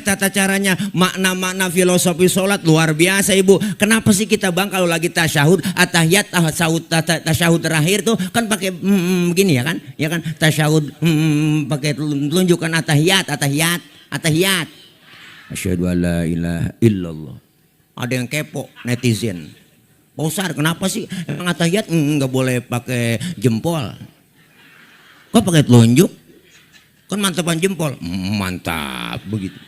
konsep tata caranya, makna-makna filosofi sholat luar biasa ibu. Kenapa sih kita bang kalau lagi tasyahud, atahiyat, tasyahud terakhir tuh kan pakai begini ya kan? Ya kan tasyahud pakai telunjukan atahiyat. Asyhadu alla ilaha illallah. Ada yang kepo netizen. Posar kenapa sih emang atahiyat nggak boleh pakai jempol? Kok pakai telunjuk? Kan mantapan jempol. Mantap begitu.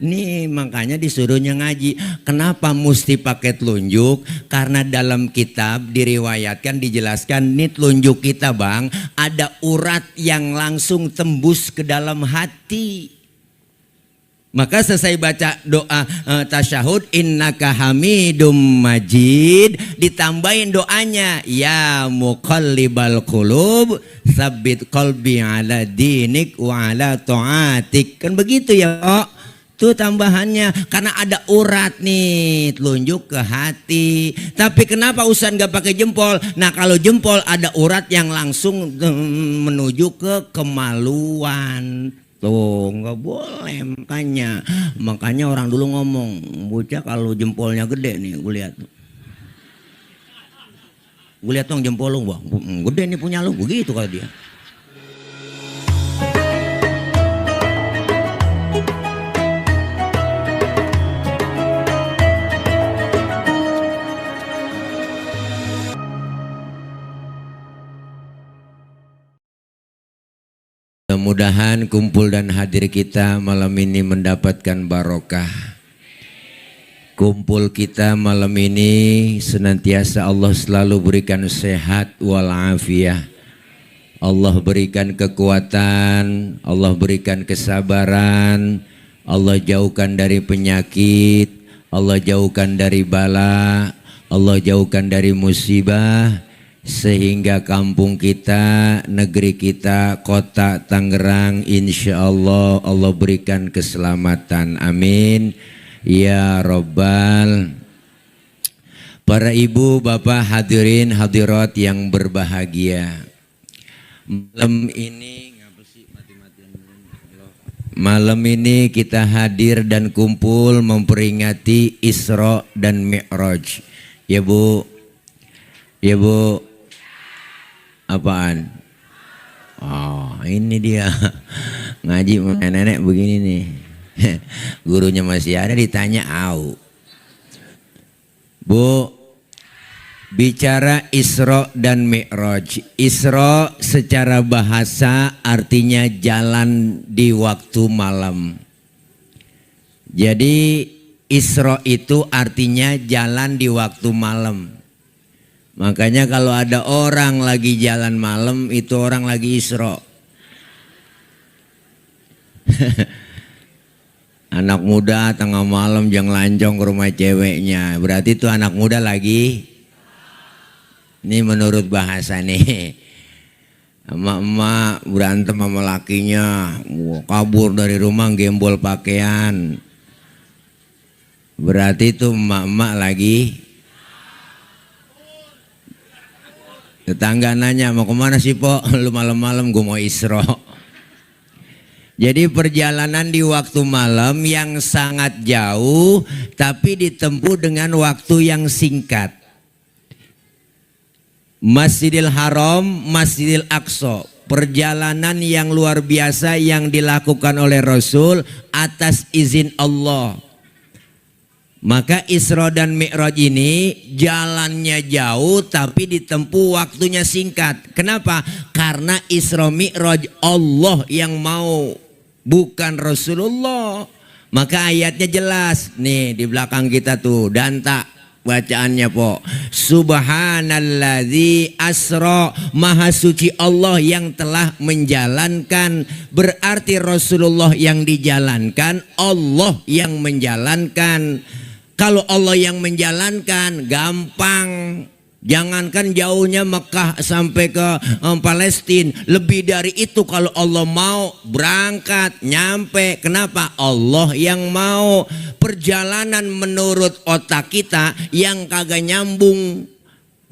Ini makanya disuruhnya ngaji. Kenapa mesti pakai telunjuk? Karena dalam kitab diriwayatkan, dijelaskan nih telunjuk kita bang, ada urat yang langsung tembus ke dalam hati. Maka selesai baca doa tasyahud, innaka hamidum majid, ditambahin doanya, ya muqallibal qulub tsabbit qalbi ala dinik wa ala ta'atik. Kan begitu ya kok. Itu tambahannya, karena ada urat nih telunjuk ke hati. Tapi kenapa Ustaz nggak pakai jempol? Nah kalau jempol ada urat yang langsung menuju ke kemaluan. Tuh nggak boleh, makanya orang dulu ngomong, bocah kalau jempolnya gede nih, gue lihat dong jempol lu, wah gede nih punya lu, begitu kalau dia. Mudah-mudahan kumpul dan hadir kita malam ini mendapatkan barokah. Kumpul kita malam ini senantiasa Allah selalu berikan sehat walafiat. Allah berikan kekuatan, Allah berikan kesabaran, Allah jauhkan dari penyakit, Allah jauhkan dari bala, Allah jauhkan dari musibah. Sehingga kampung kita, negeri kita, kota Tangerang, insya Allah Allah berikan keselamatan, amin ya robbal. Para ibu bapak hadirin hadirat yang berbahagia, malam ini kita hadir dan kumpul memperingati Isra dan Mi'raj. Ya bu, ya bu. Apaan? Oh ini dia ngaji nenek begini nih. Gurunya masih ada ditanya au. Bu, bicara Isra dan Mi'raj. Isra secara bahasa artinya jalan di waktu malam. Jadi Isra itu artinya jalan di waktu malam. Makanya kalau ada orang lagi jalan malam, itu orang lagi Isra. Anak muda tengah malam jangan lancong ke rumah ceweknya, berarti itu anak muda lagi. Ini menurut bahasa nih. Emak-emak berantem sama lakinya, kabur dari rumah gembol pakaian, berarti itu emak-emak lagi. Tetangga nanya, mau kemana sih po? Lu malam-malam, gue mau Isra. Jadi perjalanan di waktu malam yang sangat jauh, tapi ditempuh dengan waktu yang singkat. Masjidil Haram, Masjidil Aqsa, perjalanan yang luar biasa yang dilakukan oleh Rasul atas izin Allah. Maka Isra dan Mi'raj ini jalannya jauh tapi ditempuh waktunya singkat. Kenapa? Karena Isra Mi'raj Allah yang mau, bukan Rasulullah. Maka ayatnya jelas. Nih di belakang kita tuh, danta bacaannya po. Subhanalladzi asra, maha suci Allah yang telah menjalankan. Berarti Rasulullah yang dijalankan, Allah yang menjalankan. Kalau Allah yang menjalankan gampang. Jangankan jauhnya Mekah sampai ke Palestina, lebih dari itu kalau Allah mau berangkat nyampe. Kenapa? Allah yang mau. Perjalanan menurut otak kita yang kagak nyambung.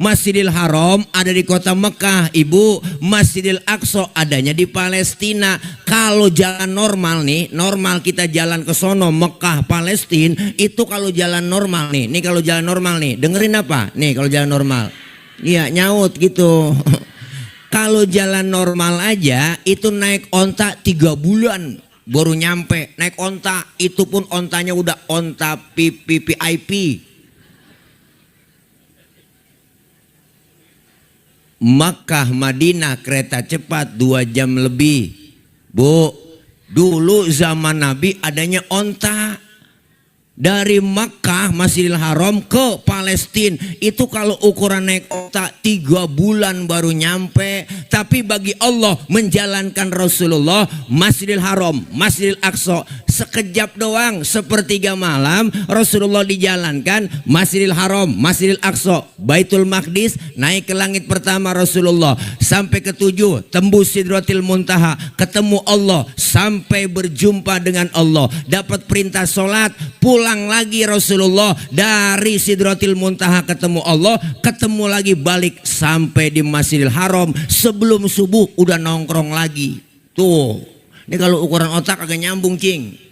Masjidil Haram ada di kota Mekah, Ibu. Masjidil Aqsa adanya di Palestina. Kalau jalan normal nih, normal kita jalan ke sono Mekah, Palestina, itu kalau jalan normal nih. Nih kalau jalan normal nih, dengerin apa? Nih kalau jalan normal. Iya, nyaut gitu. Kalau jalan normal aja itu naik onta 3 bulan baru nyampe. Naik onta, itu pun ontanya udah onta VIP. Makkah Madinah kereta cepat 2 jam lebih. Bu, dulu zaman Nabi adanya onta. Dari Makkah Masjidil Haram ke Palestina itu kalau ukuran naik onta 3 bulan baru nyampe. Tapi bagi Allah menjalankan Rasulullah Masjidil Haram, Masjidil Aqsa sekejap doang, sepertiga malam Rasulullah dijalankan Masjidil Haram, Masjidil Aqsa, Baitul Maqdis, naik ke langit pertama Rasulullah sampai ke 7, tembus Sidratil Muntaha, ketemu Allah, sampai berjumpa dengan Allah, dapat perintah sholat, pulang lagi Rasulullah dari Sidratil Muntaha ketemu Allah, ketemu lagi balik sampai di Masjidil Haram sebelum subuh udah nongkrong lagi. Tuh, ini kalau ukuran otak agak nyambung, Cing.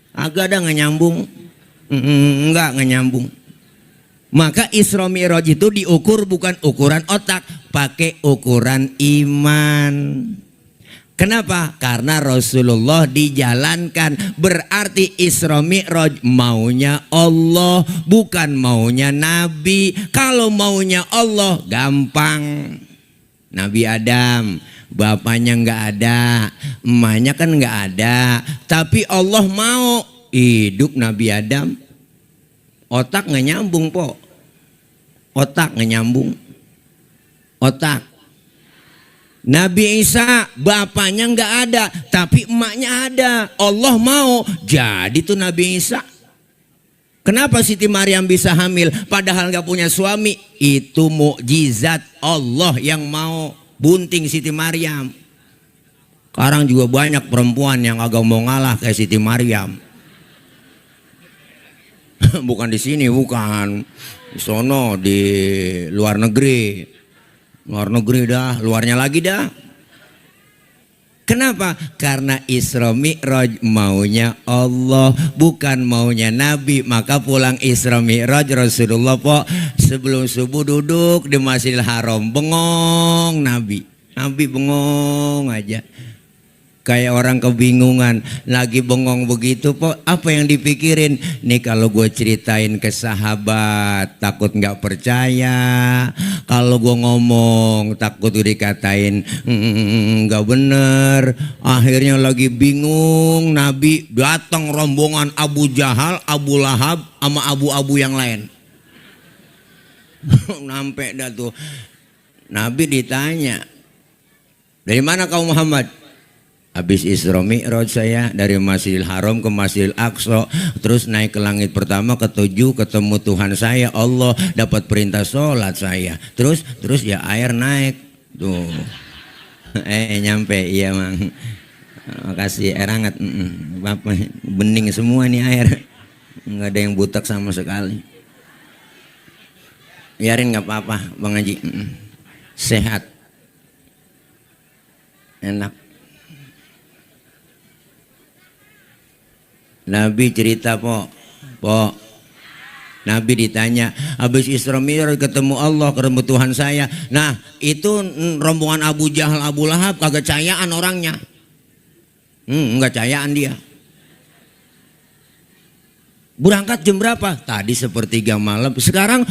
Agak ada nggak nyambung? Nggak nyambung. Maka Isra Mi'raj itu diukur bukan ukuran otak, pakai ukuran iman. Kenapa? Karena Rasulullah dijalankan. Berarti Isra Mi'raj maunya Allah, bukan maunya Nabi. Kalau maunya Allah gampang. Nabi Adam, bapaknya nggak ada, emaknya kan nggak ada. Tapi Allah mau hidup Nabi Adam. Otak nggak nyambung, po. Otak nggak nyambung. Otak. Nabi Isa bapaknya nggak ada, tapi emaknya ada. Allah mau jadi tuh Nabi Isa. Kenapa Siti Maryam bisa hamil padahal nggak punya suami? Itu mukjizat Allah yang mau bunting Siti Maryam. Sekarang juga banyak perempuan yang agak mau ngalah kayak Siti Maryam. Bukan di sini, bukan. Di sono, di luar negeri. Luar negeri dah, luarnya lagi dah. Kenapa? Karena Isra Mi'raj maunya Allah, bukan maunya Nabi. Maka pulang Isra Mi'raj Rasulullah, po, sebelum subuh duduk di Masjidil Haram, bengong Nabi. Nabi bengong aja. Kayak orang kebingungan, lagi bengong begitu, po, apa yang dipikirin? Nih kalau gue ceritain ke sahabat takut nggak percaya, kalau gue ngomong takut dikatain nggak bener. Akhirnya lagi bingung, Nabi datang rombongan Abu Jahal, Abu Lahab, sama abu-abu yang lain. Nampak dah tuh. Nabi ditanya, dari mana kau Muhammad? Habis Isra Mi'raj saya dari Masjidil Haram ke Masjidil Aqsa, terus naik ke langit pertama ke 7, ketemu Tuhan saya Allah, dapat perintah sholat saya, terus ya air naik tuh. Nyampe, iya Mang, makasih, air hangat. Bapak bening semua nih air, nggak ada yang butak sama sekali. Biarin nggak apa-apa Bang Haji, sehat, enak. Nabi cerita, po. Nabi ditanya, habis Isra Mi'raj ketemu Allah, ketemu Tuhan saya. Nah, itu rombongan Abu Jahal, Abu Lahab kagak cayaan orangnya. Enggak cayaan dia. Berangkat jam berapa? Tadi sepertiga malam. Sekarang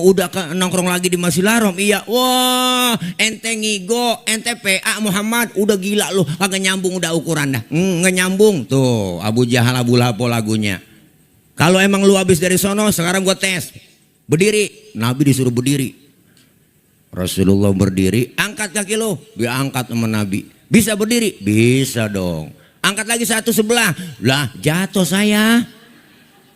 udah nongkrong lagi di Masjidil Haram. Iya, wah, ente ngigo, ente PA Muhammad, udah gila lu, kagak nyambung udah ukuran dah. Nggak nyambung tuh Abu Jahal, Abu Lahab lagunya. Kalau emang lu habis dari sono, sekarang gua tes. Berdiri, Nabi disuruh berdiri. Rasulullah berdiri, angkat kaki lu, diangkat sama Nabi. Bisa berdiri? Bisa dong. Angkat lagi satu sebelah, lah jatuh saya.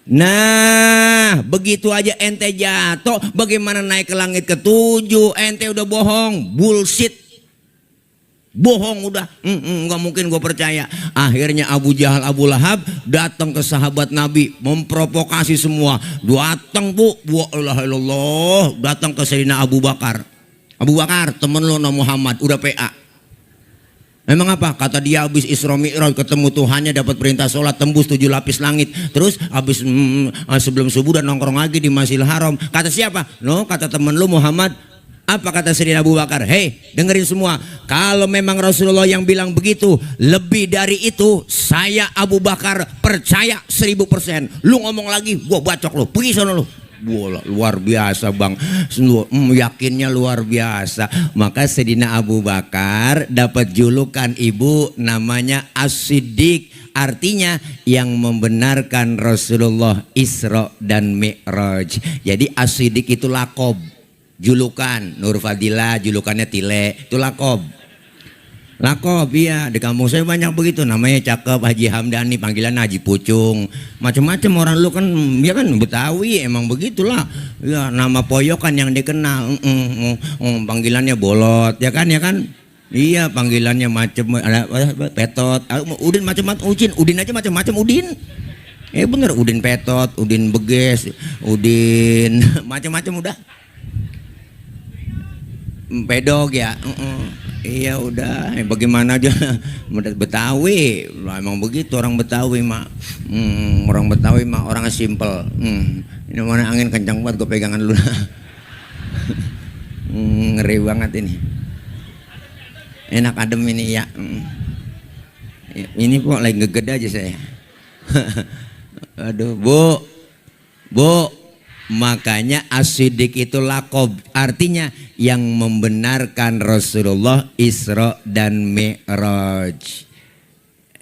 Nah, begitu aja ente jatuh, bagaimana naik ke langit ke 7? Ente udah bohong, bullshit. Bohong udah, nggak mungkin gue percaya. Akhirnya Abu Jahal, Abu Lahab datang ke sahabat Nabi, memprovokasi semua. Datang bu, la ilaha illallah, datang ke Sayyidina Abu Bakar. Abu Bakar, temen lo nama Muhammad, udah PA. Memang apa? Kata dia habis Isra Mi'raj ketemu Tuhannya, dapat perintah sholat, tembus 7 lapis langit. Terus habis sebelum subuh dan nongkrong lagi di Masjidil Haram. Kata siapa? No, kata temen lu Muhammad. Apa kata Sayyidina Abu Bakar? Hei, dengerin semua. Kalau memang Rasulullah yang bilang begitu, lebih dari itu, saya Abu Bakar percaya 1000%. Lu ngomong lagi, gua bacok lu. Pergi sana lu. Bola, luar biasa bang, yakinnya luar biasa. Maka Sayyidina Abu Bakar dapat julukan ibu namanya As-Siddiq, artinya yang membenarkan Rasulullah Isra dan Mi'raj. Jadi As-Siddiq itu lakob, julukan. Nur Fadilah julukannya Tile, itu lakob. Lakob, iya, di kampung saya banyak begitu, namanya cakep, Haji Hamdani, panggilan Haji Pucung, macam-macam orang lu kan, ya kan Betawi emang begitulah, ya nama poyokan yang dikenal, panggilannya Bolot, ya kan, iya panggilannya macam ada Petot, Udin macam-macam, Udin aja macam-macam Udin, bener Udin Petot, Udin Beges, Udin macam-macam udah, pedog ya. Iya udah, bagaimana aja Betawi, emang begitu orang Betawi mak, orang Betawi mak orang simple. Ini mana angin kencang banget, gue pegangan dulu. Ngeri banget ini, enak adem ini ya. Ini kok lagi ngeged aja saya. Aduh bu. Makanya As-Siddiq itu lakob, artinya yang membenarkan Rasulullah Isra dan Mi'raj.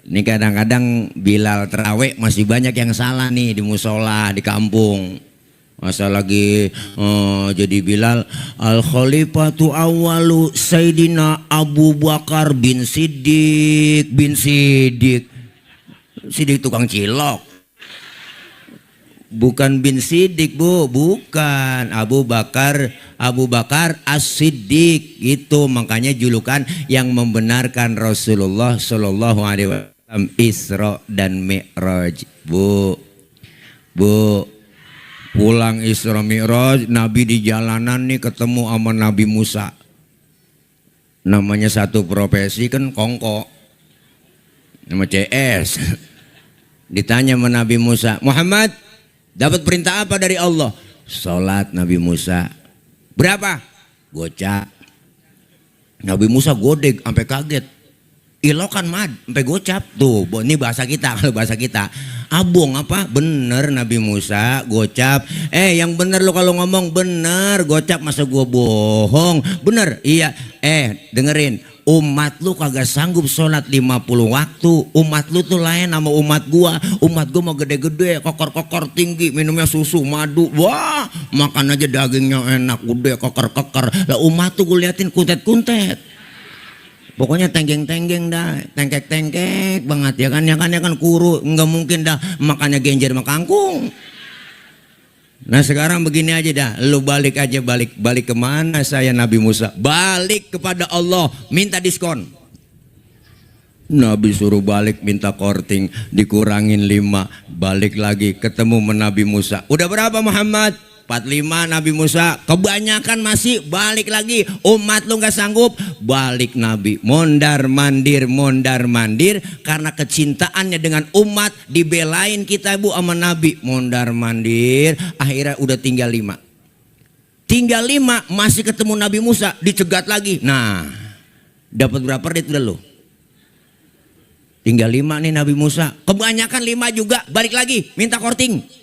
Ini kadang-kadang Bilal terawih masih banyak yang salah nih di musola di kampung. Masa lagi jadi Bilal, Al-Khalifatu Awalu Sayyidina Abu Bakar bin Siddiq Siddiq tukang cilok. Bukan bin Siddiq bu, bukan Abu Bakar As-Siddiq itu, makanya julukan yang membenarkan Rasulullah Shallallahu Alaihi Wasallam Isra dan Mi'raj. Bu, pulang Isra Mi'raj, Nabi di jalanan nih ketemu sama Nabi Musa. Namanya satu profesi kan kongko, nama CS. Ditanya sama Nabi Musa, Muhammad, dapat perintah apa dari Allah? Salat Nabi Musa. Berapa? Gocap. Nabi Musa godeg sampai kaget. Ilokan mad sampai gocap tuh. Ini bahasa kita, kalau bahasa kita. Abong apa? Bener Nabi Musa gocap. Yang bener lo kalau ngomong bener, gocap masa gua bohong. Bener? Iya. Dengerin. Umat lu kagak sanggup sholat 50 waktu. Umat lu tuh lain sama umat gua. Umat gua mau gede-gede, kokor-kokor tinggi, minumnya susu, madu. Wah, makan aja dagingnya enak, gede, kokor-kokor. Lah umat tuh gua liatin kuntet-kuntet. Pokoknya tenggeng-tenggeng dah, tengkek-tengkek banget ya kan kuru, nggak mungkin dah makannya genjer sama kangkung. Nah sekarang begini aja dah, lu balik kemana saya Nabi Musa? Balik kepada Allah, minta diskon. Nabi suruh balik minta korting, dikurangin 5, balik lagi ketemu Nabi Musa. Udah berapa Muhammad? 45 Nabi Musa, kebanyakan masih, balik lagi. Umat lu gak sanggup, balik Nabi. Mondar mandir karena kecintaannya dengan umat, dibelain kita bu sama Nabi. Mondar mandir, akhirnya udah tinggal 5. Tinggal 5 masih ketemu Nabi Musa, dicegat lagi. Nah, dapat berapa rit udah lu? Tinggal 5 nih Nabi Musa, kebanyakan 5 juga, balik lagi minta korting.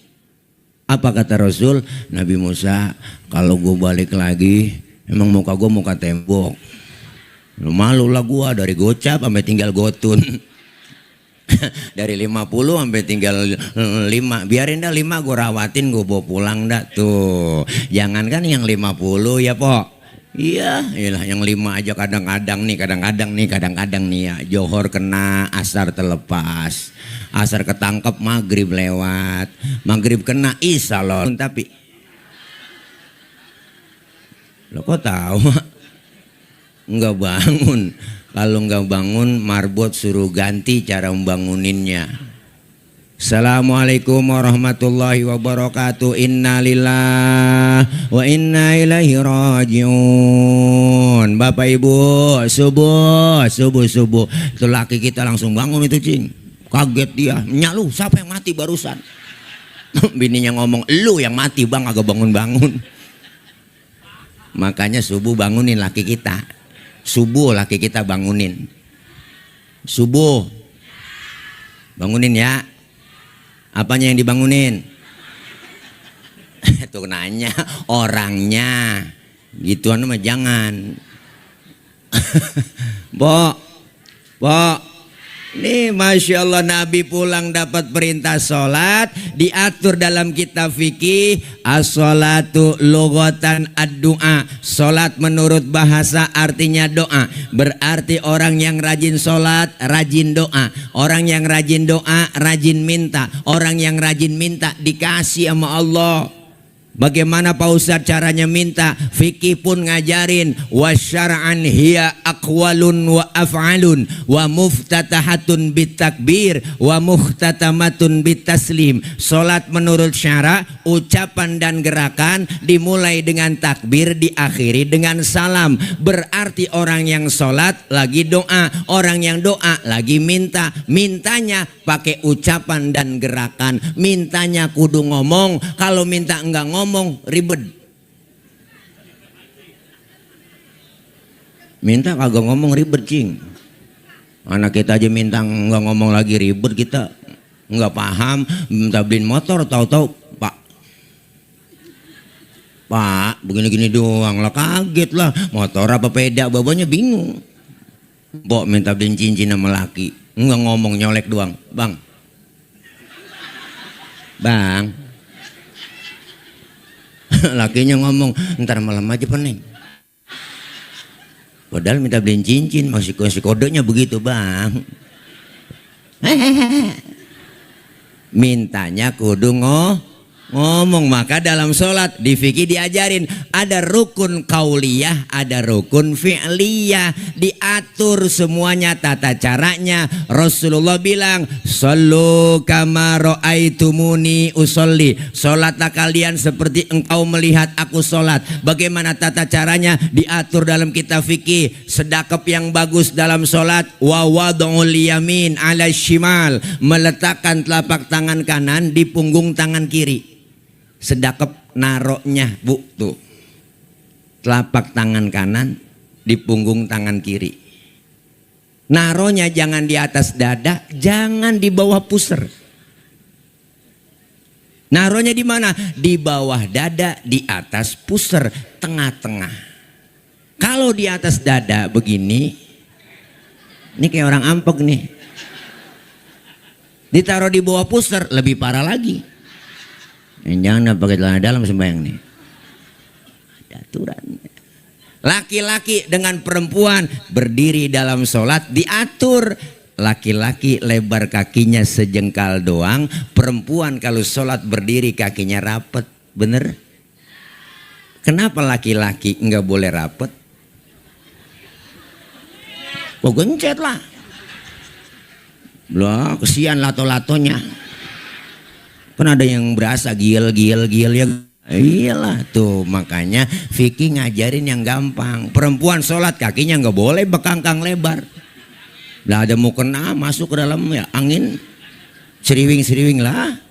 Apa kata Rasul? Nabi Musa, kalau gue balik lagi, emang muka gue muka tembok. Malu lah gue dari gocap sampai tinggal gotun. Dari 50 sampai tinggal 5. Biarin dah 5 gue rawatin, gue bawa pulang dah tuh. Jangan kan yang 50 ya pok. Iya, iyalah yang 5 aja kadang-kadang nih ya. Johor kena, asar terlepas. Asar ketangkep, maghrib lewat. Maghrib kena, isya loh. Tapi lo kok tahu? Enggak bangun. Kalau nggak bangun marbot suruh ganti cara membanguninnya. Assalamualaikum warahmatullahi wabarakatuh. Innalillah wa inna ilaihi rajiun. Bapak Ibu, subuh. Itu laki kita langsung bangun itu, cing. Kaget dia. Nyalu, siapa yang mati barusan? Bininya ngomong, lu yang mati bang, agak bangun-bangun. Makanya subuh bangunin laki kita. Subuh laki kita bangunin. Subuh bangunin ya. Apanya yang dibangunin? Tuh nanya orangnya. Gituan mah jangan. Bo, nih Masya Allah, Nabi pulang dapat perintah sholat. Diatur dalam kitab fikih, as-sholatu lughatan ad-du'a. Sholat menurut bahasa artinya doa. Berarti orang yang rajin sholat rajin doa. Orang yang rajin doa rajin minta. Orang yang rajin minta dikasih sama Allah. Bagaimana Pak Ustadz caranya minta? Fikih pun ngajarin. Wa syar'an hiya aqwalun wa af'alun wa muftatahatun bitakbir wa muhtatamatun bitaslim. Salat menurut syara, ucapan dan gerakan dimulai dengan takbir, diakhiri dengan salam. Berarti orang yang salat lagi doa, orang yang doa lagi minta. Mintanya pakai ucapan dan gerakan. Mintanya kudu ngomong. Kalau minta enggak ngomong ribet. Minta kagak ngomong ribet, cing. Anak kita aja minta nggak ngomong lagi ribet, kita nggak paham. Minta beliin motor, tahu-tahu Pak begini-gini doang lah, kaget lah. Motor apa peda, babanya bingung. Bok minta beliin cincin sama laki, nggak ngomong, nyolek doang. Bang, lakinya ngomong, ntar malam aja peneng. Padahal minta beliin cincin, masih kodenya begitu, bang. Mintanya kudu ngomong. Maka dalam sholat di fikih diajarin ada rukun kauliyah, ada rukun fi'liyah. Diatur semuanya tata caranya. Rasulullah bilang, sallu kama ra'aitumuni usolli. Sholatlah kalian seperti engkau melihat aku sholat. Bagaimana tata caranya? Diatur dalam kitab fikih. Sedekap yang bagus dalam sholat, wa wad'ul yamin ala shimal, meletakkan telapak tangan kanan di punggung tangan kiri. Sedekap naroknya, bu, tuh telapak tangan kanan di punggung tangan kiri. Naronya jangan di atas dada, jangan di bawah pusar. Naronya di mana? Di bawah dada, di atas pusar, tengah-tengah. Kalau di atas dada begini, ini kayak orang ampek nih. Ditaruh di bawah pusar lebih parah lagi. Jangan pakai celana dalam sembahyang nih. Ada aturannya. Laki-laki dengan perempuan berdiri dalam sholat diatur. Laki-laki lebar kakinya sejengkal doang. Perempuan kalau sholat berdiri kakinya rapet. Bener? Kenapa laki-laki nggak boleh rapet? Oh, gencet lah. Loh, kesian lato-latonya. Kan ada yang berasa gil ya. Iyalah tuh, makanya fikih ngajarin yang gampang. Perempuan sholat kakinya nggak boleh bekangkang lebar. Lah ada mau kena masuk ke dalam ya angin seriwing lah.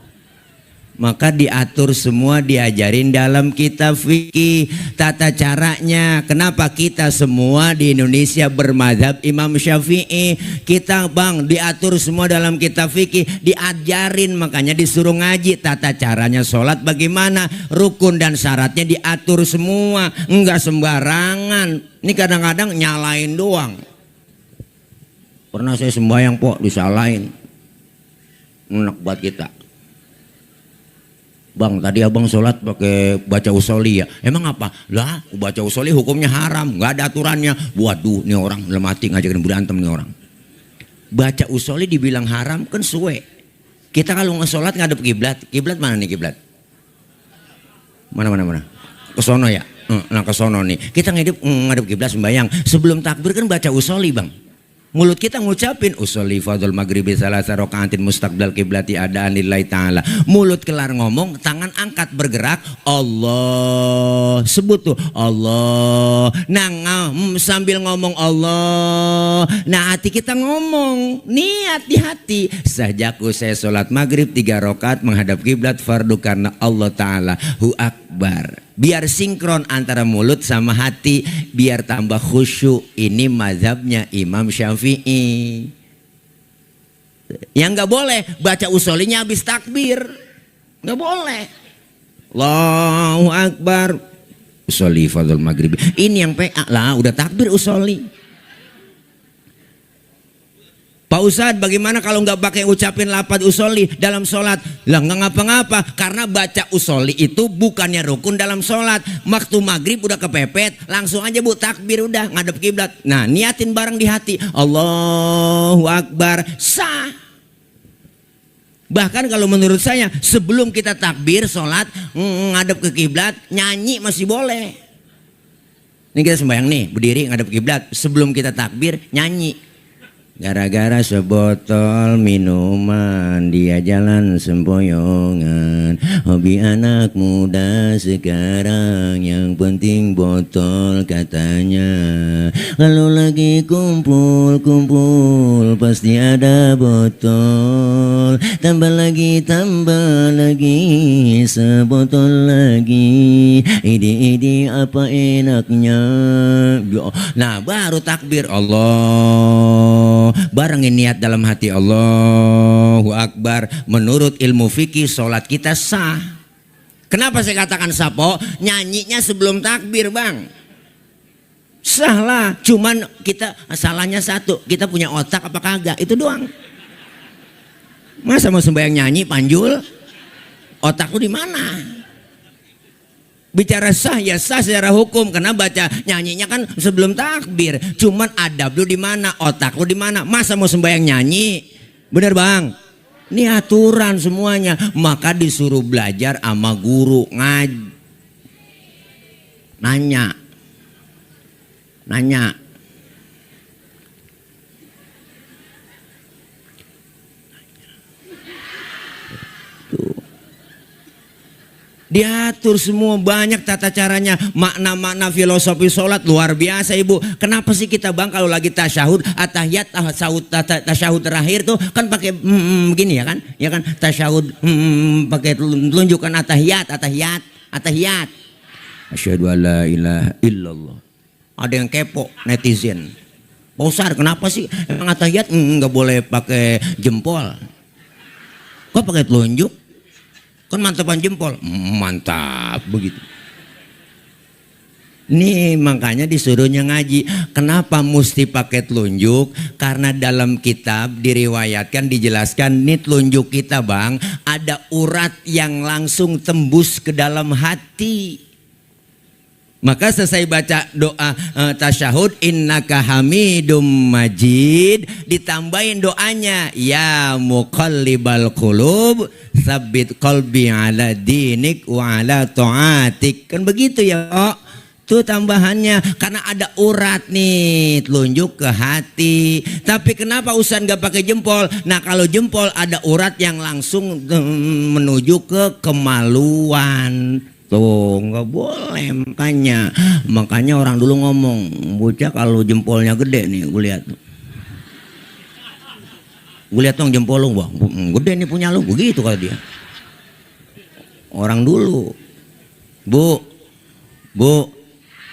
Maka diatur semua, diajarin dalam kitab fikih tata caranya. Kenapa kita semua di Indonesia bermadzhab Imam Syafi'i? Kita bang diatur semua dalam kitab fikih, diajarin, makanya disuruh ngaji tata caranya sholat bagaimana, rukun dan syaratnya diatur semua, enggak sembarangan. Ini kadang-kadang nyalain doang. Pernah saya sembahyang pok disalahin, enak buat kita. Bang, tadi abang sholat pakai baca usoli ya? Emang apa? Lah, baca usoli hukumnya haram, nggak ada aturannya. Waduh, nih orang lemati ngajakin berantem nih orang. Baca usoli dibilang haram kan suwe. Kita kalau nge-sholat ngadep kiblat, kiblat mana nih kiblat? Mana? Kesono ya? Nah kesono nih. Kita ngadep kiblat sembahyang. Sebelum takbir kan baca usoli bang. Mulut kita ngucapin usolli fadhol maghribi salasa rakaatin mustaqbal kiblati adaan lillahi ta'ala. Mulut kelar ngomong, tangan angkat bergerak, Allah. Sebut tuh Allah. Nah sambil ngomong Allah, nah hati kita ngomong, niat di hati. Sahjaku saya sholat maghrib 3 rakaat menghadap kiblat fardu karena Allah Ta'ala hu akbar. Biar sinkron antara mulut sama hati, biar tambah khusyuk. Ini mazhabnya Imam Syafi'i. Yang nggak boleh baca usolinya habis takbir, nggak boleh. Allahu Akbar, usoli fadhol maghribi. Ini yang PA lah, udah takbir usoli. Pak Ustadz, bagaimana kalau nggak pakai ucapin lafaz usoli dalam sholat? Lah nggak ngapa-ngapa, karena baca usoli itu bukannya rukun dalam sholat. Waktu maghrib udah kepepet, langsung aja bu takbir udah ngadep kiblat. Nah niatin bareng di hati, Allahu Akbar, sah. Bahkan kalau menurut saya sebelum kita takbir sholat ngadep ke kiblat, nyanyi masih boleh. Ini kita sembahyang nih, berdiri ngadep kiblat, sebelum kita takbir nyanyi. Gara-gara sebotol minuman dia jalan sempoyongan. Hobi anak muda sekarang yang penting botol katanya. Kalau lagi kumpul-kumpul pasti ada botol. Tambah lagi sebotol lagi. Idi apa enaknya. Nah baru takbir Allah. Barengin niat dalam hati Allahu Akbar. Menurut ilmu fikih sholat kita sah. Kenapa saya katakan sapo? Nyanyinya sebelum takbir bang. Sah lah. Cuman kita salahnya satu, kita punya otak apa kagak, itu doang. Masa mau sembahyang nyanyi panjul? Otak lu di mana? Bicara sah ya sah secara hukum, karena baca nyanyinya kan sebelum takbir. Cuman adab lu di mana, otak lu di mana? Masa mau sembahyang nyanyi? Bener bang? Ini aturan semuanya. Maka disuruh belajar sama guru, nanya. Diatur semua, banyak tata caranya, makna-makna filosofi sholat luar biasa ibu. Kenapa sih kita bang kalau lagi tasyahud, atahiyat, tasyahud terakhir tuh kan pakai begini ya kan? Ya kan tasyahud pakai telunjukan atahiyat. Asyhadu alla ilaha illallah. Ada yang kepo netizen. Pak Ustadz, kenapa sih emang atahiyat nggak boleh pakai jempol? Kok pakai telunjuk? Kan mantapan jempol, mantap begitu. Nih makanya disuruhnya ngaji. Kenapa mesti pakai telunjuk? Karena dalam kitab diriwayatkan, dijelaskan nih telunjuk kita bang, ada urat yang langsung tembus ke dalam hati. Maka selesai baca doa tasyahud innaka hamidum majid, ditambahin doanya ya muqallibal qulub tsabbit qalbi ala dinik wa ala taatik. Kan begitu ya oh. Tuh tambahannya, karena ada urat nih telunjuk ke hati. Tapi kenapa Ustaz nggak pakai jempol? Nah kalau jempol ada urat yang langsung menuju ke kemaluan. Tuh nggak boleh, makanya orang dulu ngomong, bocah kalau jempolnya gede nih, gue lihat dong jempol lu bang, gede nih punya lu, begitu kalau dia. Orang dulu, bu,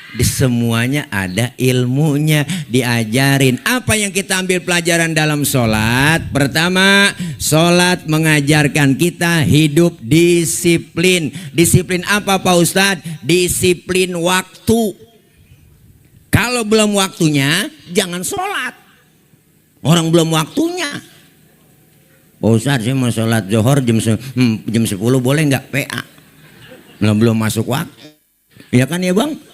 di semuanya ada ilmunya, diajarin. Apa yang kita ambil pelajaran dalam sholat? Pertama, sholat mengajarkan kita hidup disiplin. Disiplin apa Pak Ustadz? Disiplin waktu. Kalau belum waktunya, jangan sholat. Orang belum waktunya. Pak Ustadz, saya mau sholat zuhur jam 10 boleh nggak PA? Belum masuk waktu. Ya kan ya bang?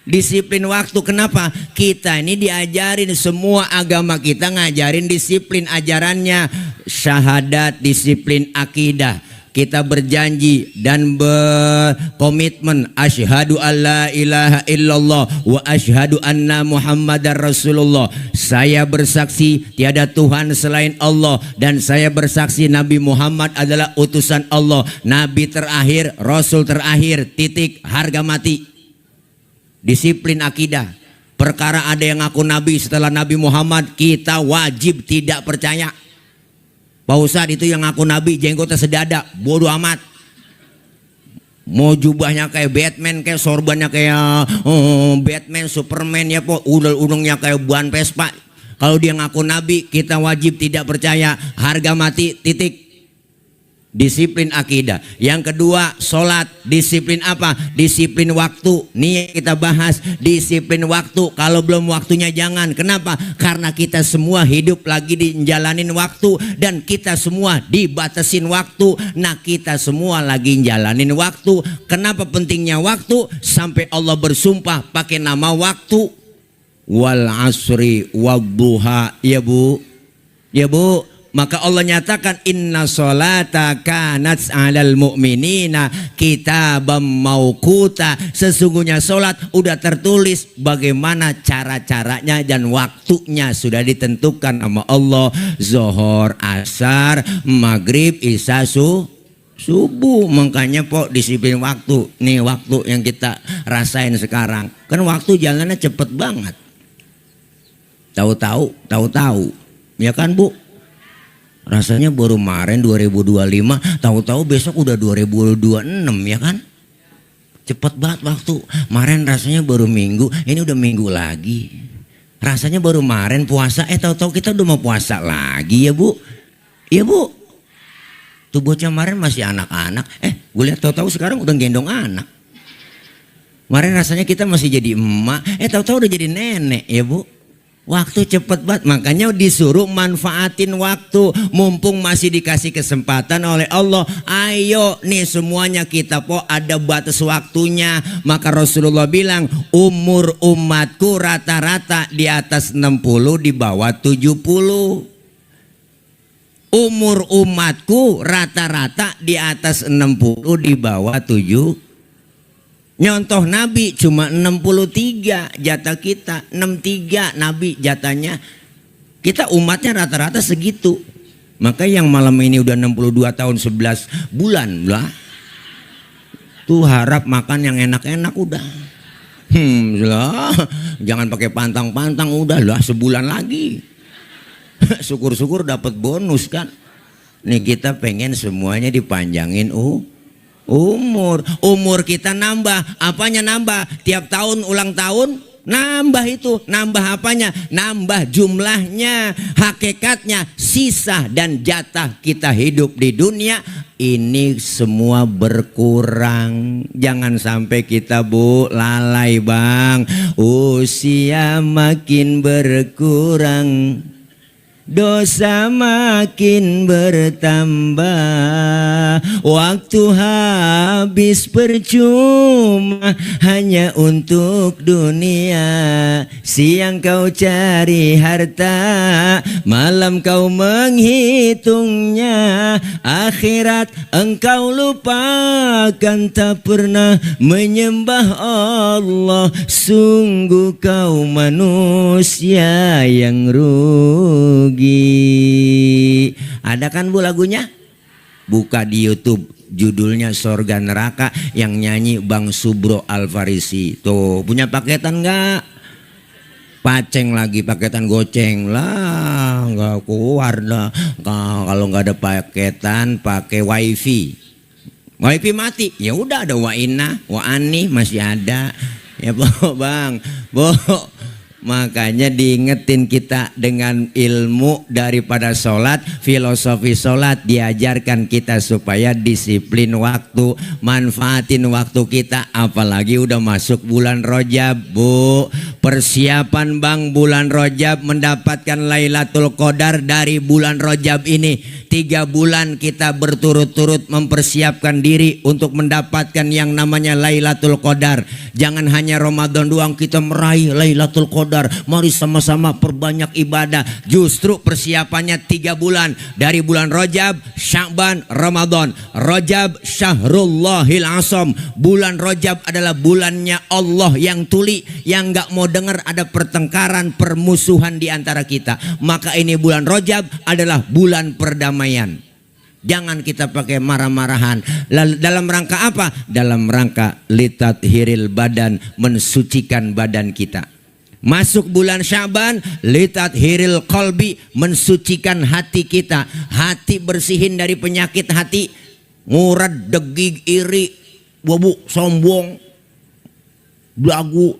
Disiplin waktu. Kenapa? Kita ini diajarin, semua agama kita ngajarin disiplin ajarannya. Syahadat, disiplin akidah. kita berjanji dan berkomitmen asyhadu alla ilaha illallah wa asyhadu anna muhammadar rasulullah. Saya bersaksi tiada Tuhan selain Allah dan saya bersaksi Nabi Muhammad adalah utusan Allah, nabi terakhir, rasul terakhir, titik, harga mati. Disiplin akidah. Perkara ada yang ngaku nabi setelah Nabi Muhammad, kita wajib tidak percaya. Pak Ustadz itu yang ngaku nabi jenggotnya sedada, bodoh amat. Mau jubahnya kayak Batman, kayak sorbannya kayak Batman, Superman ya po, udang-udangnya kayak ban Vespa. Kalau dia ngaku nabi, kita wajib tidak percaya, harga mati, titik. Disiplin akidah. Yang kedua, sholat. Disiplin apa? Disiplin waktu. Nih kita bahas disiplin waktu. Kalau belum waktunya jangan. Kenapa? Karena kita semua hidup lagi dijalanin waktu dan kita semua dibatasin waktu. Nah, kita semua lagi jalanin waktu. Kenapa pentingnya waktu? Sampai Allah bersumpah pakai nama waktu. Wal asri wadduha. Ya Bu. Ya Bu. Maka Allah nyatakan inna sholata kanat 'alal mu'minina kitabam mauquta. Sesungguhnya sholat udah tertulis bagaimana cara-caranya dan waktunya sudah ditentukan sama Allah. Zuhur, asar, maghrib, isya, subuh. Makanya po disiplin waktu. Nih waktu yang kita rasain sekarang. Kan waktu jalannya cepet banget. Tahu-tahu. Ya kan Bu? Rasanya baru kemarin 2025, tahu-tahu besok udah 2026 ya kan? Cepet banget waktu. Kemarin rasanya baru minggu, ini udah minggu lagi. Rasanya baru kemarin puasa, tahu-tahu kita udah mau puasa lagi ya Bu. Iya Bu. Tuh bocah kemarin masih anak-anak, gue lihat tahu-tahu sekarang udah gendong anak. Kemarin rasanya kita masih jadi emak, tahu-tahu udah jadi nenek ya Bu. Waktu cepet banget, makanya disuruh manfaatin waktu. Mumpung masih dikasih kesempatan oleh Allah. Ayo nih semuanya kita po ada batas waktunya. Maka Rasulullah bilang umur umatku rata-rata di atas 60 di bawah 70. Umur umatku rata-rata di atas 60 di bawah 7. Nyontoh Nabi cuma 63 jatah kita, 63 Nabi jatahnya. Kita umatnya rata-rata segitu. Maka yang malam ini udah 62 tahun 11 bulan lah. Tuh harap makan yang enak-enak udah. Lah, jangan pakai pantang-pantang udah lah sebulan lagi. Syukur-syukur dapat bonus kan. Nih kita pengen semuanya dipanjangin umur kita nambah. Apanya nambah? Tiap tahun ulang tahun nambah itu. Nambah apanya? Nambah jumlahnya. Hakikatnya sisa dan jatah kita hidup di dunia ini semua berkurang. Jangan sampai kita Bu lalai Bang. Usia makin berkurang, dosa makin bertambah, waktu habis percuma hanya untuk dunia. Siang kau cari harta, malam kau menghitungnya. Akhirat engkau lupakan, tak pernah menyembah Allah. Sungguh kau manusia yang rugi. Ada kan Bu lagunya? Buka di YouTube, judulnya Sorga Neraka, yang nyanyi Bang Subro Alfarisi. Tuh punya paketan nggak? Paceng lagi, paketan goceng lah, nggak keluar dah. Kalau nggak ada paketan pakai wifi. Wifi mati, ya udah ada Waina, Waani masih ada. Ya Bang, makanya diingetin kita dengan ilmu daripada sholat, filosofi sholat diajarkan kita supaya disiplin waktu, manfaatin waktu kita. Apalagi udah masuk bulan Rajab Bu. Persiapan Bang bulan Rajab mendapatkan Lailatul Qadar dari bulan Rajab ini. 3 bulan kita berturut-turut mempersiapkan diri untuk mendapatkan yang namanya Lailatul Qadar. Jangan hanya Ramadan doang kita meraih Lailatul Qadar. Mari sama-sama perbanyak ibadah. Justru persiapannya 3 bulan. Dari bulan Rajab, Sya'ban, Ramadan. Rajab Syahrullahil Asam. Bulan Rajab adalah bulannya Allah yang tuli, yang gak mau dengar ada pertengkaran, permusuhan di antara kita. Maka ini bulan Rajab adalah bulan perdamaian. Jangan kita pakai marah-marahan. Dalam rangka apa? Dalam rangka litathiril badan, mensucikan badan kita. Masuk bulan Sya'ban, litathiril qalbi, mensucikan hati kita. Hati bersihin dari penyakit hati, ngurad, degig, iri, bobok, sombong, belagu,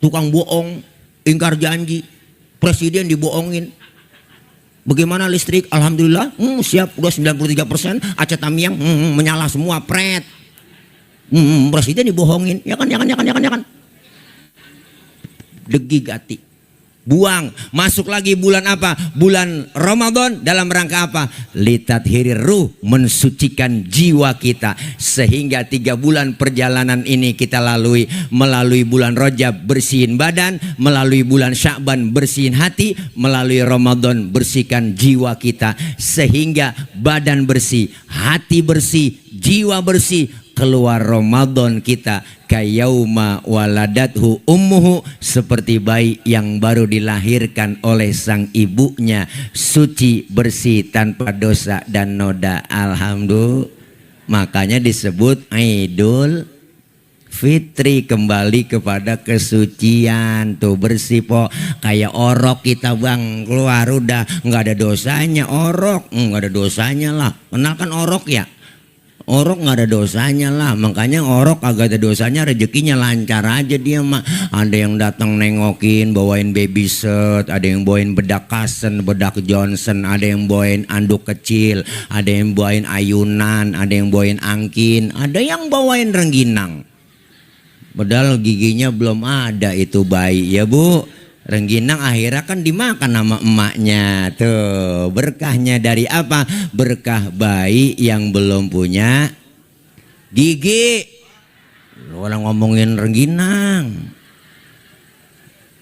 tukang bohong, ingkar janji, presiden dibohongin. Bagaimana listrik? Alhamdulillah, siap, udah 93%. Aceh Tamiang menyala semua, pret. Presiden dibohongin, ya kan. Degig hati. Buang. Masuk lagi bulan apa? Bulan Ramadan. Dalam rangka apa? Litathiri ruh, mensucikan jiwa kita. Sehingga 3 bulan perjalanan ini kita lalui. Melalui bulan Rajab bersihin badan, melalui bulan Sya'ban bersihin hati, melalui Ramadan bersihkan jiwa kita. Sehingga badan bersih, hati bersih, jiwa bersih. Keluar Ramadan kita kayauma waladathu ummuhu, seperti bayi yang baru dilahirkan oleh sang ibunya, suci, bersih, tanpa dosa dan noda. Alhamdulillah. Makanya disebut Idul Fitri, kembali kepada kesucian. Tuh bersih po. Kayak orok kita bang, keluar udah nggak ada dosanya. Orok nggak ada dosanya lah. Kenal kan orok ya? Orok nggak ada dosanya lah. Makanya orok agak ada dosanya, rezekinya lancar aja dia mah. Ada yang datang nengokin bawain baby set, ada yang bawain bedak Kasen, bedak Johnson, ada yang bawain anduk kecil, ada yang bawain ayunan, ada yang bawain angkin, ada yang bawain rengginang. Padahal giginya belum ada itu bayi ya bu. Rengginang akhirnya kan dimakan sama emaknya. Tuh berkahnya dari apa? Berkah bayi yang belum punya gigi. Orang ngomongin rengginang,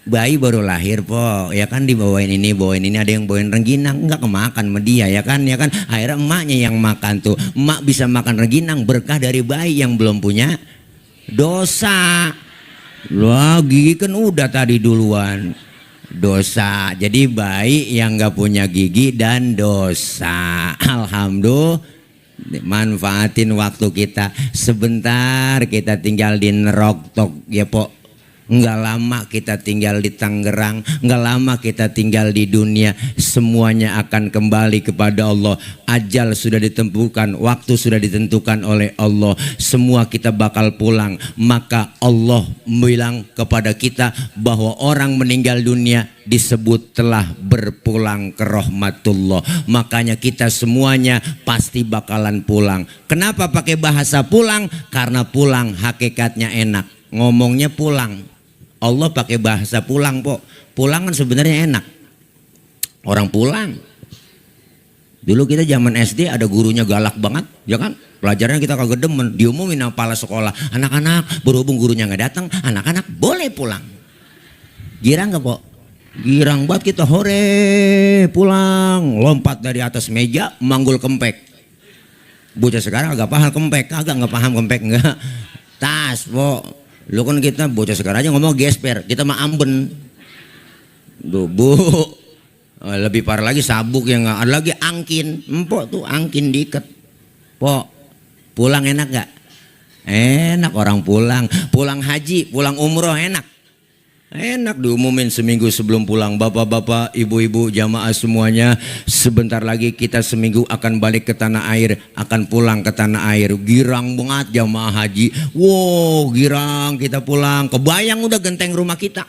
bayi baru lahir po, ya kan dibawain ini bawain ini, ada yang bawain rengginang, nggak kemakan sama dia ya kan. Akhirnya emaknya yang makan tuh. Emak bisa makan rengginang berkah dari bayi yang belum punya dosa. Wah gigi kan udah tadi duluan dosa. Jadi bayi yang gak punya gigi dan dosa. Alhamdulillah. Manfaatin waktu kita sebentar, kita tinggal di Neroktok ya po. Nggak lama kita tinggal di Tangerang, nggak lama kita tinggal di dunia. Semuanya akan kembali kepada Allah. Ajal sudah ditentukan, waktu sudah ditentukan oleh Allah. Semua kita bakal pulang. Maka Allah bilang kepada kita bahwa orang meninggal dunia disebut telah berpulang ke rahmatullah. Makanya kita semuanya pasti bakalan pulang. Kenapa pakai bahasa pulang? Karena pulang hakikatnya enak. Ngomongnya pulang. Allah pakai bahasa pulang po. Pulang kan sebenarnya enak. Orang pulang. Dulu kita zaman SD ada gurunya galak banget, ya kan? Pelajarannya kita kagak demen, diumumin sama kepala sekolah. Anak-anak, berhubung gurunya nggak datang, anak-anak boleh pulang. Girang nggak po? Girang banget kita, hore pulang. Lompat dari atas meja, manggul kempek. Bocah sekarang agak paham kempek, agak nggak paham kempek nggak. Tas po. Lu kan kita bocah sekarang aja ngomong gesper, kita mah amben. Duh bu, lebih parah lagi sabuk yang ada lagi angkin. Empok tuh angkin diikat. Po, pulang enak gak? Enak orang pulang. Pulang haji, pulang umroh enak. Enak diumumin seminggu sebelum pulang. Bapak-bapak, ibu-ibu, jamaah semuanya, sebentar lagi kita seminggu akan balik ke tanah air, akan pulang ke tanah air. Girang banget jamaah haji. Wow, girang kita pulang. Kebayang udah genteng rumah kita.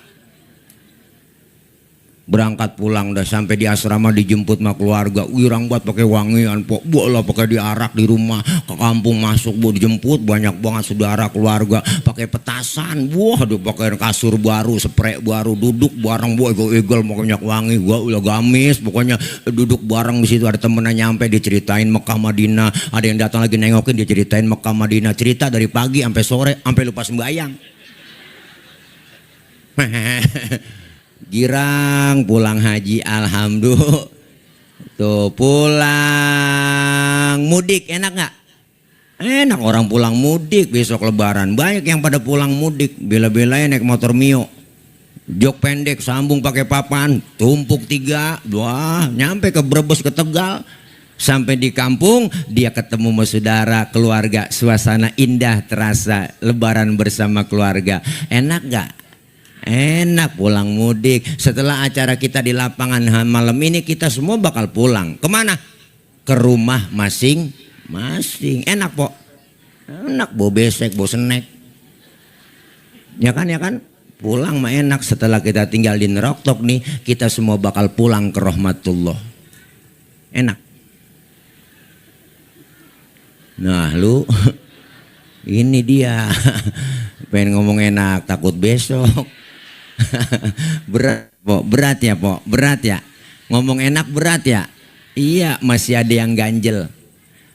Berangkat pulang dah sampai di asrama dijemput sama keluarga. Wirang buat pakai wangian, pok bola pakai diarak di rumah. Ke kampung masuk bu dijemput banyak banget saudara keluarga. Pakai petasan, wah aduh pakai kasur baru, spray baru, duduk bareng bu egel mau minyak wangi, gua udah gamis pokoknya duduk bareng di situ. Ada temennya nyampe diceritain Mekah Madinah, ada yang datang lagi nengokin diceritain Mekah Madinah, cerita dari pagi sampai sore sampai lupa sembahyang. Girang pulang haji alhamdulillah. Tuh pulang mudik enak nggak? Enak orang pulang mudik besok lebaran. Banyak yang pada pulang mudik bela-belain naik motor Mio. Jok pendek sambung pakai papan, tumpuk 3, wah nyampe ke Brebes ke Tegal. Sampai di kampung dia ketemu sama saudara keluarga, suasana indah terasa lebaran bersama keluarga. Enak nggak? Enak pulang mudik. Setelah acara kita di lapangan malam ini kita semua bakal pulang. Kemana? Ke rumah masing-masing. Enak pok. Enak bawa besek, bawa snack. Ya kan ya kan? Pulang mah enak. Setelah kita tinggal di Neroktok nih, kita semua bakal pulang ke rahmatullah. Enak. Nah lu ini dia pengen ngomong enak takut besok. Berat ya pok, berat ya. Ngomong enak berat ya. Iya masih ada yang ganjel.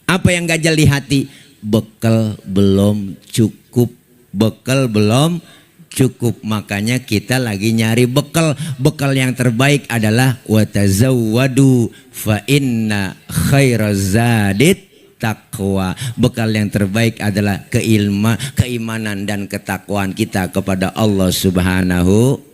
Apa yang ganjel di hati? Bekal belum cukup. Bekal belum cukup. Makanya kita lagi nyari bekal. Bekal yang terbaik adalah watazawwadu fa inna khairaz zadit takwa. Bekal yang terbaik adalah keimanan dan ketakwaan kita kepada Allah Subhanahu.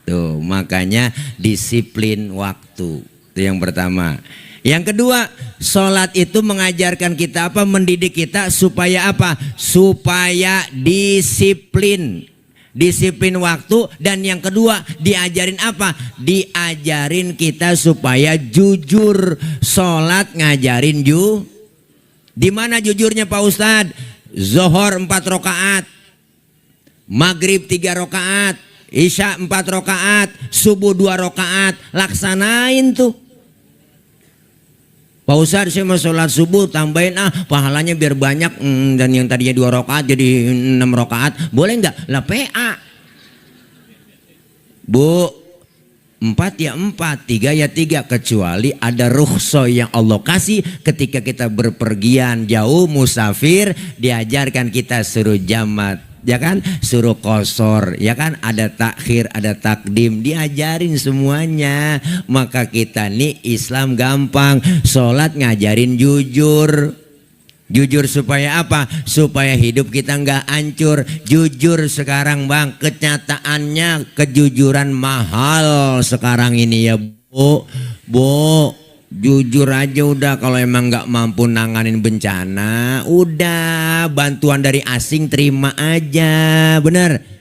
Tuh, makanya disiplin waktu. Itu yang pertama. Yang kedua, sholat itu mengajarkan kita apa? Mendidik kita supaya apa? Supaya disiplin. Disiplin waktu. Dan yang kedua, diajarin apa? Diajarin kita supaya jujur. Sholat ngajarin Di mana jujurnya Pak Ustadz? Zohor 4 rakaat, Maghrib 3 rakaat, Isya 4 rakaat, Subuh 2 rakaat. Laksanain tuh. Pak Ustadz saya mau sholat subuh tambahin pahalanya biar banyak, dan yang tadinya 2 rakaat jadi 6 rakaat. Boleh nggak? Lah PA. Bu, 4 ya 4, 3 ya 3, kecuali ada rukhsah yang Allah kasih ketika kita berpergian jauh musafir, diajarkan kita suruh jamat, ya kan, suruh qosor, ya kan, ada takhir, ada takdim, diajarin semuanya. Maka kita nih Islam gampang, sholat ngajarin jujur. Jujur supaya apa? Supaya hidup kita nggak hancur. Jujur sekarang bang, kenyataannya kejujuran mahal sekarang ini ya bu. Jujur aja udah, kalau emang nggak mampu nanganin bencana, udah bantuan dari asing terima aja, bener.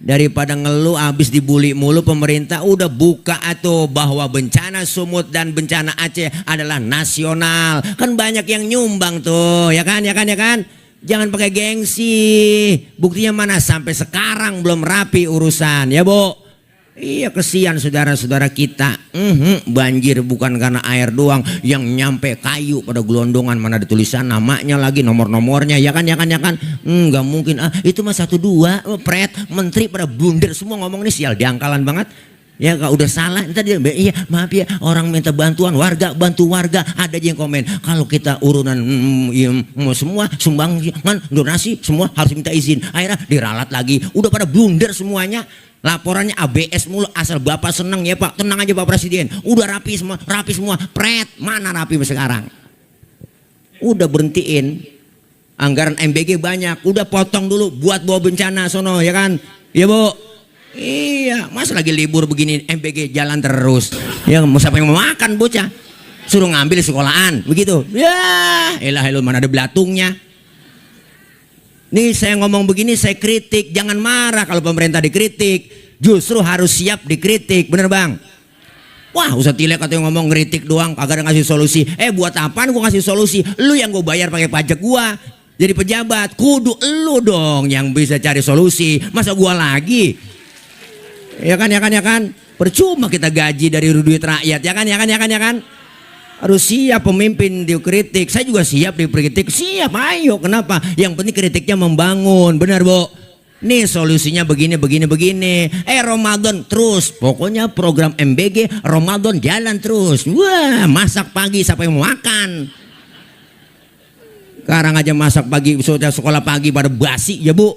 Daripada ngeluh habis dibully mulu pemerintah, udah buka atau bahwa bencana Sumut dan bencana Aceh adalah nasional. Kan banyak yang nyumbang tuh, ya kan. Jangan pakai gengsi. Buktinya mana? Sampai sekarang belum rapi urusan, ya bu. Iya kesian saudara-saudara kita. Banjir bukan karena air doang, yang nyampe kayu pada gelondongan, mana ada tulisan namanya lagi, nomor-nomornya, ya kan. Nggak mungkin itu mah 1 2 pret, menteri pada blunder semua ngomong ini, sial diangkalan banget. Ya kalau udah salah tadi, iya maaf ya, orang minta bantuan warga, bantu warga. Ada aja yang komen kalau kita urunan semua sumbangan donasi semua harus minta izin, akhirnya diralat lagi, udah pada blunder semuanya. Laporannya ABS mulu, asal bapak seneng ya pak, tenang aja pak presiden, udah rapi semua, pret, mana rapi sekarang? Udah berhentiin, anggaran MBG banyak, udah potong dulu buat bawa bencana sono, ya kan? Ya bu, iya, mas lagi libur begini MBG jalan terus, ya mau siapa yang mau makan bocah? Suruh ngambil sekolahan, begitu? Ya, elah mana ada belatungnya. Nih saya ngomong begini saya kritik, jangan marah kalau pemerintah dikritik, justru harus siap dikritik, bener bang? Wah Ustadz Tilek katanya ngomong ngeritik doang, kagak ada ngasih solusi. Buat apaan gua ngasih solusi? Lu yang gua bayar pakai pajak gua, jadi pejabat, kudu lu dong yang bisa cari solusi, masa gua lagi? Ya kan. Percuma kita gaji dari duit rakyat, ya kan, ya kan, ya kan, ya kan. Harus siap pemimpin dikritik. Saya juga siap dikritik, siap, ayo. Kenapa? Yang penting kritiknya membangun, benar Bu? Nih solusinya begini, begini, begini. Ramadan terus, pokoknya program MBG Ramadan jalan terus. Wah, masak pagi siapa yang mau makan? Sekarang aja masak pagi, sekolah pagi pada basi ya Bu.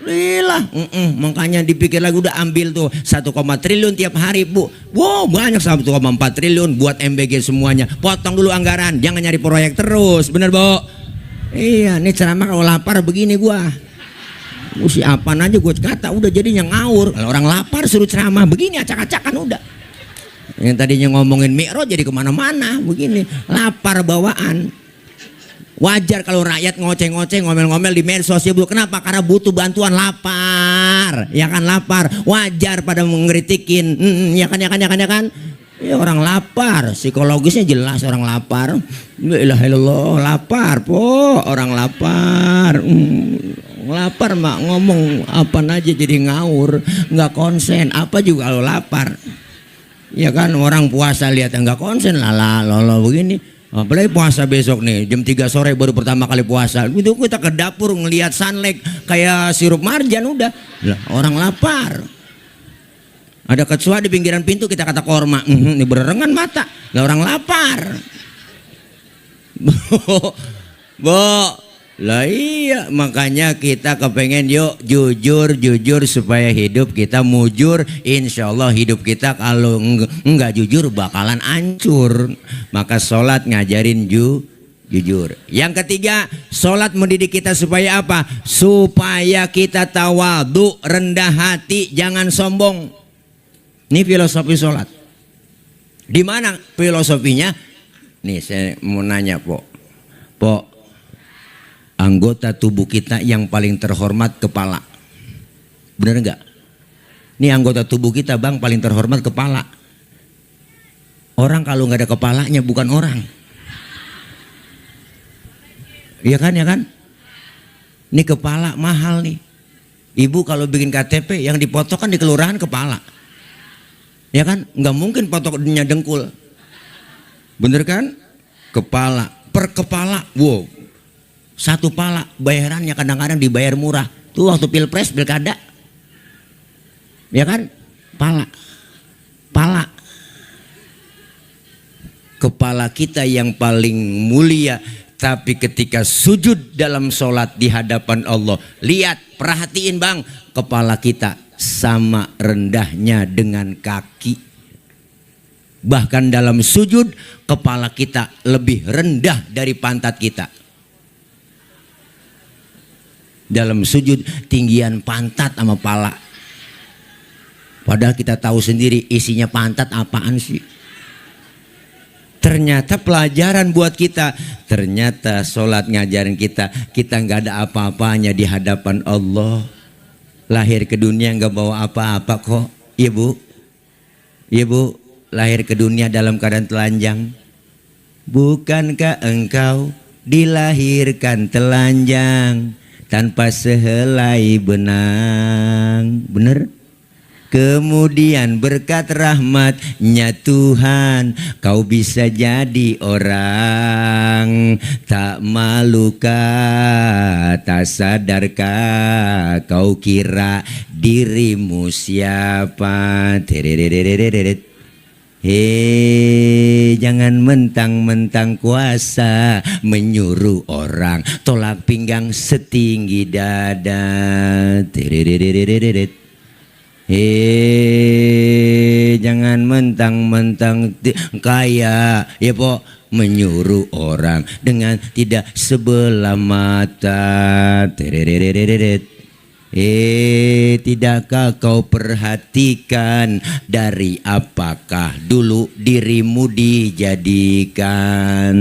Lilah, makanya dipikir lagi udah ambil tuh 1, triliun tiap hari Bu. Wow, banyak 1,4 triliun buat MBG semuanya. Potong dulu anggaran, jangan nyari proyek terus, bener Bu? Iya, nih ceramah kalau lapar begini gua. Mesti apaan aja gue kata, udah jadinya ngawur. Kalau orang lapar suruh ceramah begini, acak-acakan udah. Yang tadinya ngomongin Mi'raj jadi kemana-mana begini, lapar bawaan. Wajar kalau rakyat ngoceh-ngoceh, ngomel-ngomel di medsos ya Bu. Kenapa? Karena butuh bantuan, lapar. Ya kan, lapar. Wajar pada mengkritikin. Ya kan, ya kan, ya kan, ya kan. Ya orang lapar, psikologisnya jelas orang lapar. La ilaha illallah, lapar po, orang lapar. Lapar mak ngomong apa aja jadi ngawur, nggak konsen. Apa juga kalau lapar. Ya kan, orang puasa lihat nggak konsen, lala lolo begini. Apalagi puasa besok nih, jam 3 sore baru pertama kali puasa. Itu kita ke dapur ngelihat sunlight kayak sirup marjan udah. Lah, orang lapar. Ada kecoa di pinggiran pintu kita kata korma. Ini berengan mata. Lah orang lapar. Bo, lah iya, makanya kita kepengen yuk jujur supaya hidup kita mujur. Insya Allah hidup kita kalau enggak jujur bakalan hancur. Maka sholat ngajarin jujur. Yang ketiga, sholat mendidik kita supaya apa? Supaya kita tawadu, rendah hati, jangan sombong. Ini filosofi sholat. Di mana filosofinya? Nih saya mau nanya Po, anggota tubuh kita yang paling terhormat kepala. Bener nggak? Ini anggota tubuh kita Bang paling terhormat kepala. Orang kalau nggak ada kepalanya bukan orang. Iya kan, ya kan? Ini kepala mahal nih. Ibu kalau bikin KTP yang dipotong kan di kelurahan kepala. Ya kan? Nggak mungkin potongnya dengkul. Bener kan? Kepala, per kepala, wow. Satu pala bayarannya kadang-kadang dibayar murah. Tuh waktu pilpres, pilkada. Ya kan? Pala. Kepala kita yang paling mulia. Tapi ketika sujud dalam sholat di hadapan Allah, lihat, perhatiin Bang, kepala kita sama rendahnya dengan kaki. Bahkan dalam sujud kepala kita lebih rendah dari pantat kita. Dalam sujud tinggian pantat sama pala. Padahal kita tahu sendiri isinya pantat apaan sih. Ternyata pelajaran buat kita. Ternyata sholat ngajarin kita nggak ada apa-apanya di hadapan Allah. Lahir ke dunia nggak bawa apa-apa kok. Iya Bu. Iya Bu. Lahir ke dunia dalam keadaan telanjang. Bukankah engkau dilahirkan telanjang tanpa sehelai benang? Bener? Kemudian berkat rahmatnya Tuhan kau bisa jadi orang. Tak malukah, tak sadarkah kau kira dirimu siapa? Hei, jangan mentang-mentang kuasa menyuruh orang tolak pinggang setinggi dada. Hei, jangan mentang-mentang kaya ya Po, menyuruh orang dengan tidak sebelah mata. Tidakkah kau perhatikan dari apakah dulu dirimu dijadikan?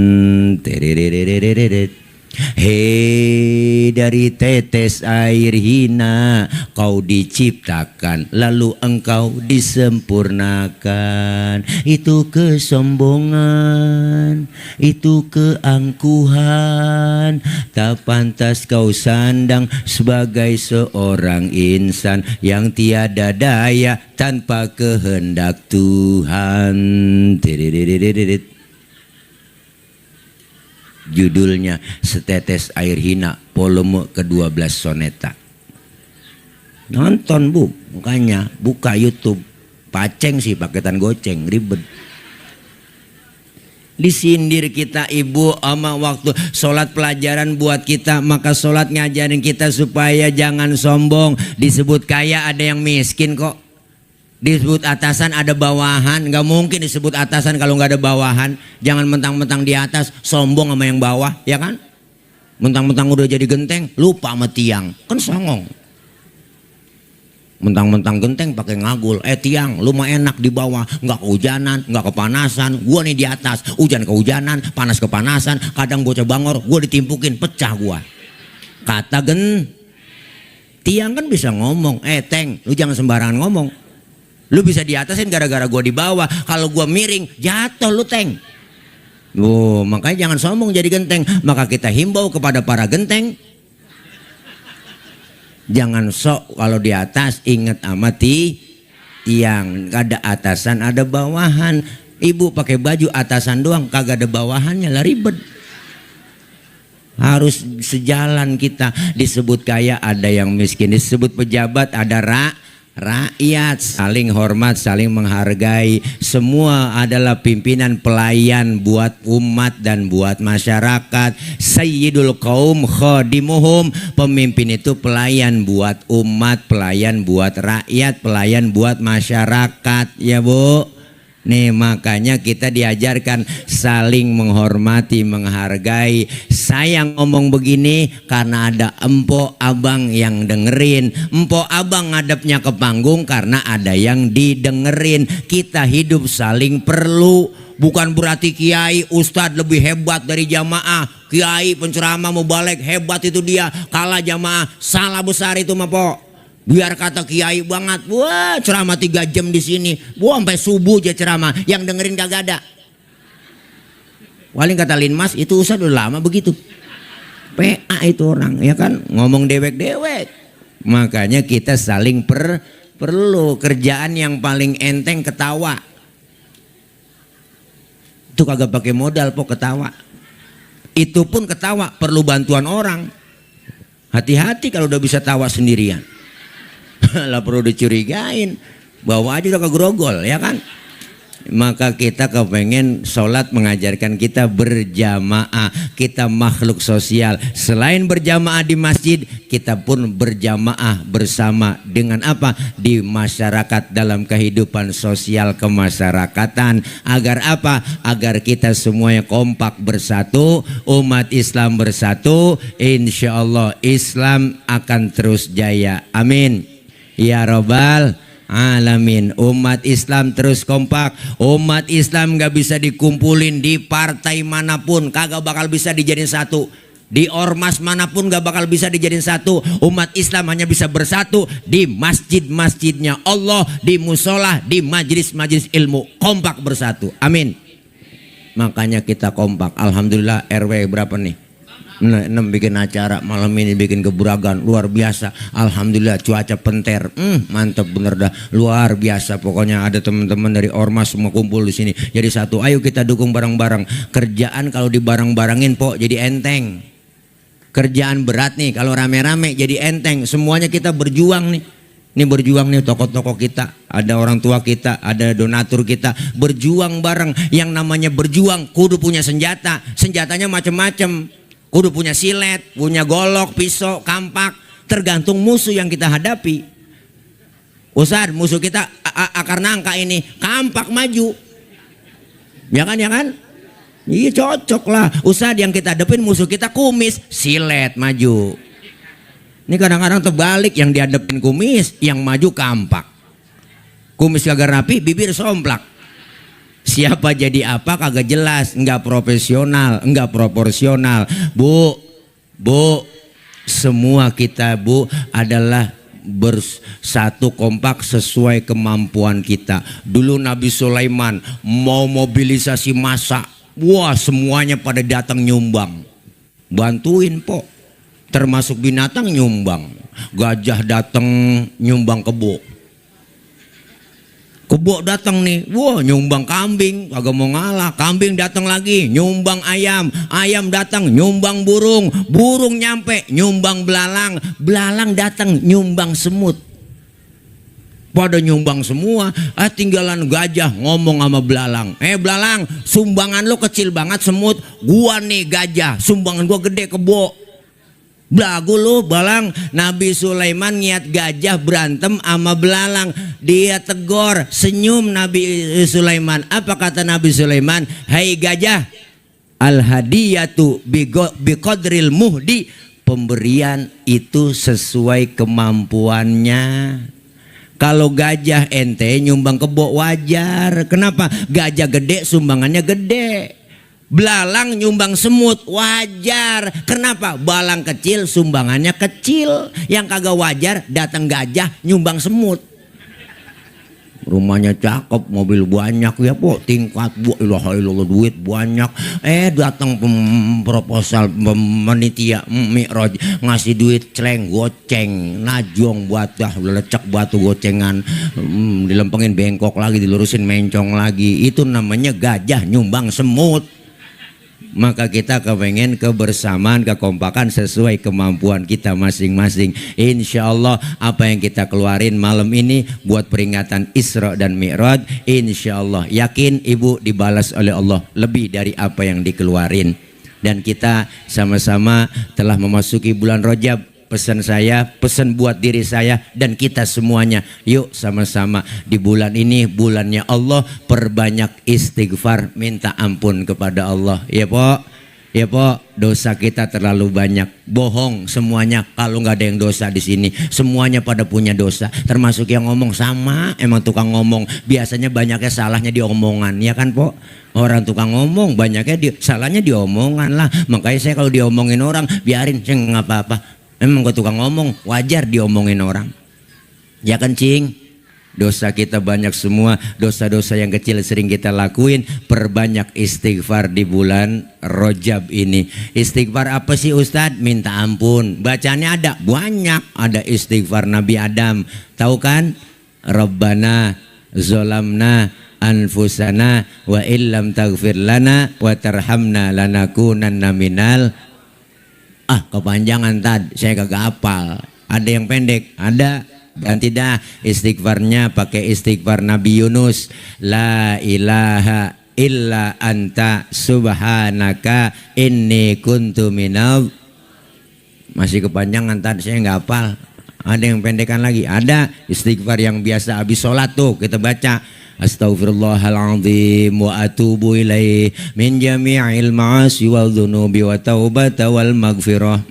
Hei, dari tetes air hina kau diciptakan, lalu engkau disempurnakan. Itu kesombongan, itu keangkuhan, tak pantas kau sandang sebagai seorang insan yang tiada daya tanpa kehendak Tuhan. Judulnya Setetes Air Hina, volume ke-12 soneta. Nonton bu, makanya buka YouTube. Paceng sih paketan goceng, ribet. Disindir kita ibu sama waktu sholat pelajaran buat kita, maka sholat ngajarin kita supaya jangan sombong. Disebut kaya ada yang miskin kok. Disebut atasan ada bawahan. Gak mungkin disebut atasan kalau gak ada bawahan. Jangan mentang-mentang di atas sombong sama yang bawah, ya kan? Mentang-mentang udah jadi genteng lupa sama tiang, kan songong. Mentang-mentang genteng pakai ngagul. Tiang lu mah enak di bawah, nggak kehujanan, nggak kepanasan. Gua nih di atas, hujan kehujanan, panas kepanasan. Kadang bocah bangor gua ditimpukin, pecah gua. Kata tiang kan bisa ngomong, Teng lu jangan sembarangan ngomong. Lu bisa di atasin gara-gara gua di bawah. Kalau gua miring jatuh lu Teng. Makanya jangan sombong jadi genteng. Maka kita himbau kepada para genteng, jangan sok kalau di atas, ingat sama tiang. Ada atasan ada bawahan. Ibu pakai baju atasan doang kagak ada bawahannya lah, ribet. Harus sejalan kita. Disebut kaya ada yang miskin, disebut pejabat ada rakyat. Saling hormat, saling menghargai. Semua adalah pimpinan pelayan buat umat dan buat masyarakat. Sayyidul qaum khadimuhum. Pemimpin itu pelayan buat umat, pelayan buat rakyat, pelayan buat masyarakat, ya bu. Nih makanya kita diajarkan saling menghormati, menghargai. Saya ngomong begini karena ada empok abang yang dengerin. Empok abang ngadepnya ke panggung karena ada yang didengerin. Kita hidup saling perlu. Bukan berarti kiai ustadz lebih hebat dari jamaah. Kiai penceramah mubalek hebat itu dia, kalah jamaah. Salah besar itu mah pok. Biar kata kiai banget, wah ceramah 3 jam di sini, wah sampai subuh aja ceramah, yang dengerin kagak ada. Paling kata Linmas itu ustadz udah lama begitu. PA itu orang, ya kan, ngomong dewek-dewek. Makanya kita saling perlu. Kerjaan yang paling enteng ketawa. Itu kagak pakai modal pok ketawa. Itu pun ketawa perlu bantuan orang. Hati-hati kalau udah bisa tawa sendirian. Lah perlu dicurigain, bawa aja udah kegrogol, ya kan. Maka kita kepengen sholat mengajarkan kita berjamaah. Kita makhluk sosial. Selain berjamaah di masjid, kita pun berjamaah bersama dengan apa? Di masyarakat, dalam kehidupan sosial kemasyarakatan. Agar apa? Agar kita semuanya kompak bersatu, umat Islam bersatu. Insya Allah Islam akan terus jaya. Amin ya robbal alamin. Umat Islam terus kompak. Umat Islam gak bisa dikumpulin di partai manapun, kagak bakal bisa dijadiin satu. Di ormas manapun gak bakal bisa dijadiin satu. Umat Islam hanya bisa bersatu di masjid-masjidnya Allah, di musola, di majelis-majelis ilmu. Kompak bersatu. Amin. Makanya kita kompak. Alhamdulillah RW berapa nih? 6 bikin acara, malam ini bikin geburagan luar biasa. Alhamdulillah cuaca penter, mantep bener dah, luar biasa. Pokoknya ada teman-teman dari ormas semua kumpul di sini. Jadi satu, ayo kita dukung bareng-bareng. Kerjaan kalau dibareng-barengin pok jadi enteng. Kerjaan berat nih kalau rame-rame jadi enteng. Semuanya kita berjuang nih. Ini berjuang nih, tokoh-tokoh kita, ada orang tua kita, ada donatur kita, berjuang bareng. Yang namanya berjuang kudu punya senjata. Senjatanya macem-macem. Kudu punya silet, punya golok, pisau, kampak. Tergantung musuh yang kita hadapi. Ustadz, musuh kita akar nangka ini, kampak maju. Ya kan, ya kan? Iya cocok lah. Ustadz, yang kita hadapin musuh kita kumis, silet maju. Ini kadang-kadang terbalik, yang dihadapin kumis, yang maju kampak. Kumis kagak rapi, bibir somplak. Siapa jadi apa kagak jelas, nggak profesional, nggak proporsional. Bu, semua kita bu adalah bersatu kompak sesuai kemampuan kita. Dulu Nabi Sulaiman mau mobilisasi massa, wah semuanya pada datang nyumbang. bantuin po. Termasuk binatang nyumbang. Gajah datang nyumbang kebo. Kebo datang nih, wah nyumbang kambing, kagak mau ngalah. Kambing datang lagi, nyumbang ayam. Ayam datang, nyumbang burung. Burung nyampe, nyumbang belalang. Belalang datang, nyumbang semut. Pada nyumbang semua. Tinggalan gajah ngomong sama belalang. Belalang, sumbangan lo kecil banget semut. Gua nih gajah, sumbangan gua gede kebo. Belagu lu belalang. Nabi Sulaiman niat gajah berantem sama belalang. Dia tegor, senyum Nabi Sulaiman. Apa kata Nabi Sulaiman? Hai gajah, al hadiyatu biqadril muhdi. Pemberian itu sesuai kemampuannya. Kalau gajah ente nyumbang kebo wajar. Kenapa? Gajah gede sumbangannya gede. Belalang nyumbang semut wajar. Kenapa? Belalang kecil sumbangannya kecil. Yang kagak wajar datang gajah nyumbang semut. Rumahnya cakep, mobil banyak ya po, tingkat bu, ilah duit banyak. Datang proposal panitia Mi'raj ngasih duit celeng goceng, najong buat lecek batu gocengan, dilempengin bengkok lagi, dilurusin mencong lagi. Itu namanya gajah nyumbang semut. Maka kita kepengen kebersamaan, kekompakan sesuai kemampuan kita masing-masing. Insya Allah apa yang kita keluarin malam ini buat peringatan Isra dan Mi'raj, insya Allah yakin ibu dibalas oleh Allah lebih dari apa yang dikeluarin. Dan kita sama-sama telah memasuki bulan Rajab. Pesan saya, pesan buat diri saya dan kita semuanya, yuk sama-sama di bulan ini, bulannya Allah, perbanyak istighfar, minta ampun kepada Allah. Ya po, ya po, dosa kita terlalu banyak, bohong semuanya. Kalau nggak ada yang dosa di sini, semuanya pada punya dosa, termasuk yang ngomong. Sama emang tukang ngomong, biasanya banyaknya salahnya di omongan, ya kan po? Orang tukang ngomong banyaknya salahnya di omongan lah. Makanya saya kalau diomongin orang biarin, saya nggak apa-apa. Emang gue tukang ngomong, wajar diomongin orang. Ya kan cing? Dosa kita banyak semua, dosa-dosa yang kecil sering kita lakuin. Perbanyak istighfar di bulan Rajab ini. Istighfar apa sih Ustadz? Minta ampun. Bacanya ada banyak, ada istighfar Nabi Adam. Tahu kan? Rabbana zolamna anfusana wa illam taghfir lana wa tarhamna lanakunanna minal. Kepanjangan tad, saya kagak hafal. Ada yang pendek, ada. Ganti dah istighfarnya pakai istighfar Nabi Yunus. La ilaha illa anta subhanaka inni kuntu minal. Masih kepanjangan tad, saya nggak hafal. Ada yang pendekan lagi, ada istighfar yang biasa habis sholat tuh kita baca. Astaghfirullahaladzim wa atubu ilaih min jami'il ma'asi wal dhunubi wa taubata wal maghfirah.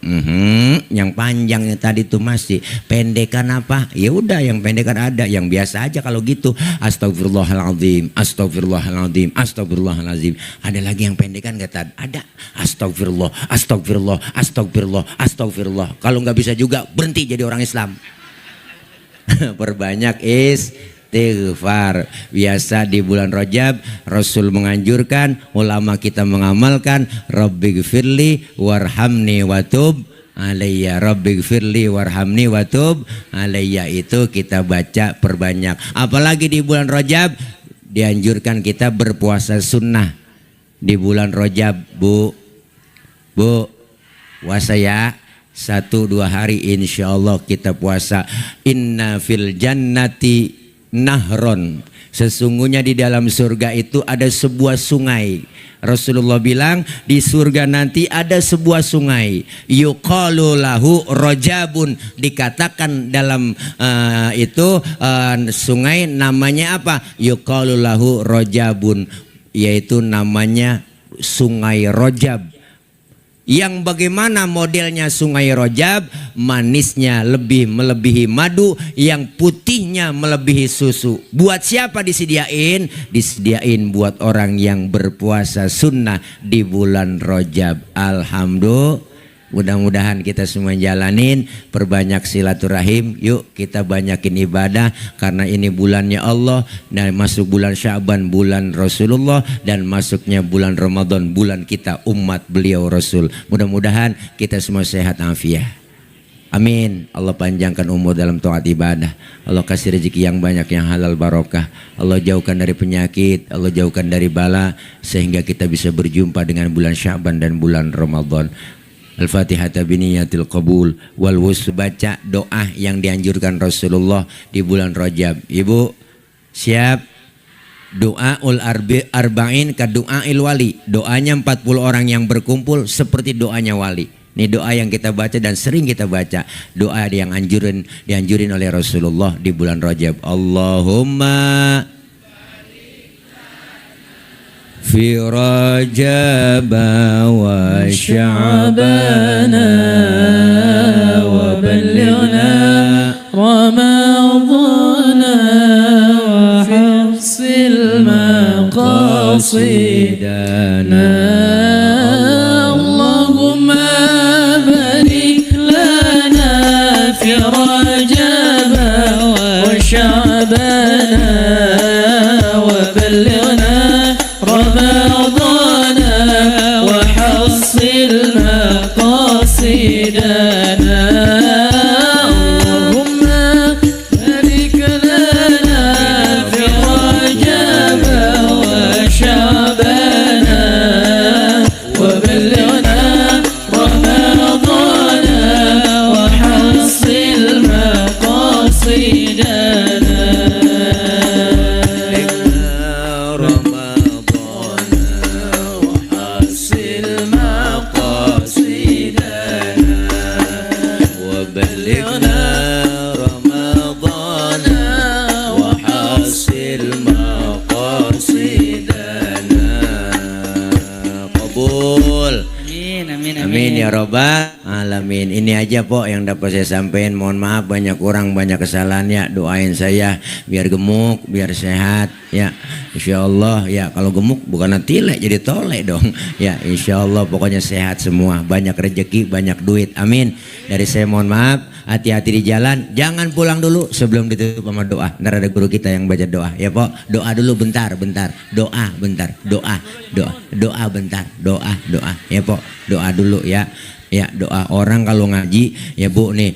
Yang panjangnya tadi tuh masih pendekan apa? Ya udah yang pendekan ada, yang biasa aja kalau gitu. Astaghfirullahaladzim, astaghfirullahaladzim, astaghfirullahaladzim. Ada lagi yang pendekan gak tadi? Ada. Astagfirullah, astagfirullah, astagfirullah, astagfirullah. Kalau nggak bisa juga berhenti jadi orang Islam. Perbanyak istighfar. Biasa di bulan Rajab Rasul menganjurkan, ulama kita mengamalkan, Rabbighfirli warhamni watub alayya. Rabbighfirli warhamni watub alayya, itu kita baca perbanyak. Apalagi di bulan Rajab dianjurkan kita berpuasa sunnah. Di bulan Rajab bu puasa ya 1-2 hari insya Allah kita puasa. Inna fil jannati nahron, sesungguhnya di dalam surga itu ada sebuah sungai. Rasulullah bilang di surga nanti ada sebuah sungai, yuqalu lahu rajabun, dikatakan dalam sungai namanya apa? Yuqalu lahu rajabun, yaitu namanya sungai Rajab. Yang bagaimana modelnya sungai Rajab? Manisnya lebih melebihi madu, yang putihnya melebihi susu. Buat siapa disediain? Disediain buat orang yang berpuasa sunnah di bulan Rajab. Alhamdulillah. Mudah-mudahan kita semua jalanin, perbanyak silaturahim, yuk kita banyakin ibadah karena ini bulannya Allah dan masuk bulan Sya'ban, bulan Rasulullah, dan masuknya bulan Ramadan, bulan kita umat beliau Rasul. Mudah-mudahan kita semua sehat afiat. Amin. Allah panjangkan umur dalam taat ibadah. Allah kasih rezeki yang banyak, yang halal barokah. Allah jauhkan dari penyakit, Allah jauhkan dari bala, sehingga kita bisa berjumpa dengan bulan Sya'ban dan bulan Ramadan. Al-Fatihah biniyatil qabul wal wus. Baca doa yang dianjurkan Rasulullah di bulan Rajab. Ibu siap? Doa ul arba'in ka doa il wali. Doanya 40 orang yang berkumpul seperti doanya wali. Ini doa yang kita baca dan sering kita baca. Doa yang dianjurin oleh Rasulullah di bulan Rajab. Allahumma fi Rajab wa Sya'bana wa ballighna Ramadana wa hafsil maqasidana. Allahumma barik lana fi Rajab wa Sya'bana wa ballighna رمضان وحصل مقاصدنا. اللهم بارك لنا في رجب وشعبان وبلغنا رمضان وحصل مقاصدنا. Amin ya robbal alamin. Ini aja po yang dapat saya sampaikan. Mohon maaf banyak kurang, banyak kesalahan ya. Doain saya biar gemuk, biar sehat ya. Insya Allah ya. Kalau gemuk bukan tilek jadi tolek dong ya. Insya Allah pokoknya sehat semua, banyak rezeki, banyak duit. Amin. Dari saya mohon maaf. Hati-hati di jalan. Jangan pulang dulu sebelum ditutup sama doa. Ntar ada guru kita yang baca doa ya po. Doa dulu bentar. Doa bentar. Doa bentar. Doa ya po. Doa dulu ya. Ya doa. Orang kalau ngaji ya bu nih,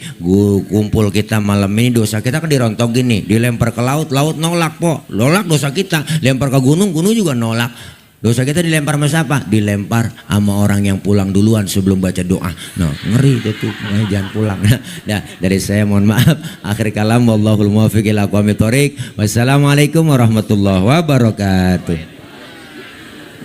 kumpul kita malam ini dosa kita kan dirontokin nih, dilempar ke laut nolak po, nolak dosa kita. Lempar ke gunung juga nolak. Dosa kita dilempar sama siapa? Dilempar sama orang yang pulang duluan sebelum baca doa. Nah ngeri itu tuh, jangan pulang. Nah dari saya mohon maaf. Akhir kalam wallahul muwaffiq ila aqwamit thoriq. Wassalamualaikum warahmatullahi wabarakatuh.